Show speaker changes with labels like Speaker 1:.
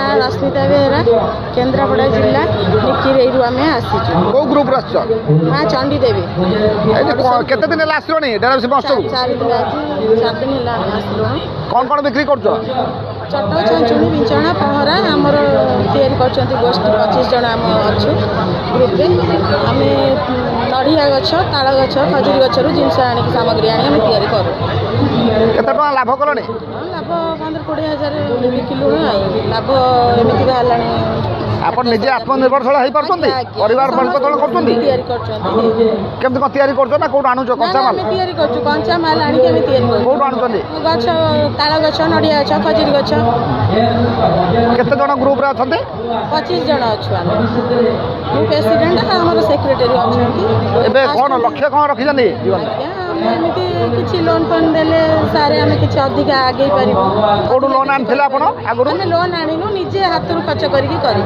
Speaker 1: ना रश्मिता बेहरा केन्द्रापड़ा जिला निकिरेरु आमे आसीचु।
Speaker 2: को ग्रुप रस
Speaker 1: माँ चंडी देवी
Speaker 2: केते दिन ହେଲା ଆସିଲଣି ଡେରାବିଶ ମହୋତ୍ସବ
Speaker 1: 4 दिन आज 4 दिन ହେଲା आसलो।
Speaker 2: कौन बिक्री करछ
Speaker 1: चट चंचुणी बिंचना पहरा आमर तैयारी करछंती गोष्ठी 25 जन आम अच्छु ग्रुप रे आमे नड़िया गछ ताल गछ खजुरी गछरु जिनस आनी सामग्री आनी आमे तैयारी करू।
Speaker 2: केते टका लाभ कलनी
Speaker 1: लाभ 15-20 हजार बिकिलु लाभ एमिति बाहलानी।
Speaker 2: आपण निजे आत्मनिर्भरशील हो पारछंती परिवार परिकल्पना करछंती
Speaker 1: तैयारी करछंती
Speaker 2: केमति को तैयारी करछ ना कोड आनुछ कच्चा माल
Speaker 1: आमे तैयारी करछु कच्चा माल आनी के आमे तैयारी करछु।
Speaker 2: कोड आनुछंती
Speaker 1: गछ ताल गछ नड़िया गछ खजुरी गछ
Speaker 2: केते जन ग्रुप रे अछंती
Speaker 1: 25 जन अछु आमे मु प्रेसिडेंट हमर सेक्रेटरी अछंती।
Speaker 2: एबे कोन लक्ष्य कोन रखिजंती जीवन
Speaker 1: एमिति किछि लोन फंड देले सारे आमे किछि अधिक आगे पारिबो।
Speaker 2: कोड लोन आनथिला आपण आगुरु
Speaker 1: आमे लोन आनिनु निजे हातरु खर्च करिकि करी।